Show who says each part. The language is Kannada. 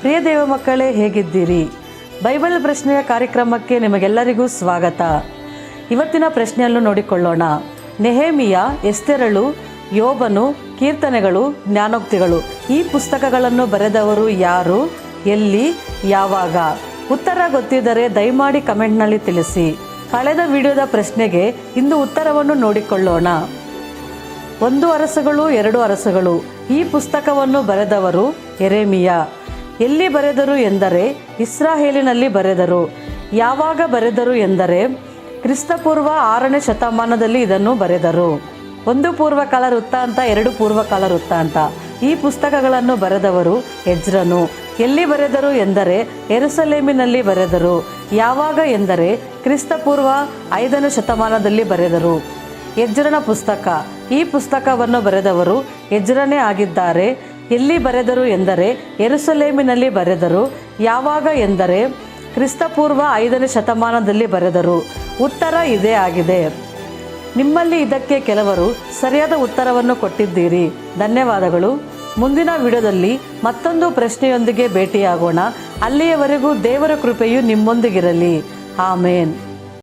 Speaker 1: ಪ್ರಿಯ ದೇವ ಮಕ್ಕಳೇ, ಹೇಗಿದ್ದೀರಿ? ಬೈಬಲ್ ಪ್ರಶ್ನೆಯ ಕಾರ್ಯಕ್ರಮಕ್ಕೆ ನಿಮಗೆಲ್ಲರಿಗೂ ಸ್ವಾಗತ. ಇವತ್ತಿನ ಪ್ರಶ್ನೆಯನ್ನು ನೋಡಿಕೊಳ್ಳೋಣ. ನೆಹೆಮೀಯ, ಎಸ್ತೇರಳು, ಯೋಬನು, ಕೀರ್ತನೆಗಳು, ಜ್ಞಾನೋಕ್ತಿಗಳು ಈ ಪುಸ್ತಕಗಳನ್ನು ಬರೆದವರು ಯಾರು, ಎಲ್ಲಿ, ಯಾವಾಗ? ಉತ್ತರ ಗೊತ್ತಿದ್ದರೆ ದಯಮಾಡಿ ಕಮೆಂಟ್ನಲ್ಲಿ ತಿಳಿಸಿ. ಕಳೆದ ವಿಡಿಯೋದ ಪ್ರಶ್ನೆಗೆ ಇಂದು ಉತ್ತರವನ್ನು ನೋಡಿಕೊಳ್ಳೋಣ. 1 ಅರಸುಗಳು 2 ಅರಸುಗಳು ಈ ಪುಸ್ತಕವನ್ನು ಬರೆದವರು ಯೆರೆಮೀಯ. ಎಲ್ಲಿ ಬರೆದರು ಎಂದರೆ ಇಸ್ರಾಯೇಲಿನಲ್ಲಿ ಬರೆದರು. ಯಾವಾಗ ಬರೆದರು ಎಂದರೆ ಕ್ರಿಸ್ತಪೂರ್ವ 6ನೇ ಶತಮಾನದಲ್ಲಿ ಇದನ್ನು ಬರೆದರು. 1 ಪೂರ್ವಕಾಲ ವೃತ್ತಾಂತ, 2 ಪೂರ್ವಕಾಲ ವೃತ್ತಾಂತ ಈ ಪುಸ್ತಕಗಳನ್ನು ಬರೆದವರು ಎಜ್ರನು. ಎಲ್ಲಿ ಬರೆದರು ಎಂದರೆ ಯೆರೂಸಲೇಮಿನಲ್ಲಿ ಬರೆದರು. ಯಾವಾಗ ಎಂದರೆ ಕ್ರಿಸ್ತಪೂರ್ವ 5ನೇ ಶತಮಾನದಲ್ಲಿ ಬರೆದರು. ಎಜ್ರನ ಪುಸ್ತಕ, ಈ ಪುಸ್ತಕವನ್ನು ಬರೆದವರು ಎಜ್ರನೇ ಆಗಿದ್ದಾರೆ. ಎಲ್ಲಿ ಬರೆದರು ಎಂದರೆ ಯೆರೂಸಲೇಮಿನಲ್ಲಿ ಬರೆದರು. ಯಾವಾಗ ಎಂದರೆ ಕ್ರಿಸ್ತಪೂರ್ವ 5ನೇ ಶತಮಾನದಲ್ಲಿ ಬರೆದರು. ಉತ್ತರ ಇದೇ ಆಗಿದೆ. ನಿಮ್ಮಲ್ಲಿ ಇದಕ್ಕೆ ಕೆಲವರು ಸರಿಯಾದ ಉತ್ತರವನ್ನು ಕೊಟ್ಟಿದ್ದೀರಿ. ಧನ್ಯವಾದಗಳು. ಮುಂದಿನ ವಿಡಿಯೋದಲ್ಲಿ ಮತ್ತೊಂದು ಪ್ರಶ್ನೆಯೊಂದಿಗೆ ಭೇಟಿಯಾಗೋಣ. ಅಲ್ಲಿಯವರೆಗೂ ದೇವರ ಕೃಪೆಯು ನಿಮ್ಮೊಂದಿಗಿರಲಿ. ಆಮೇನ್.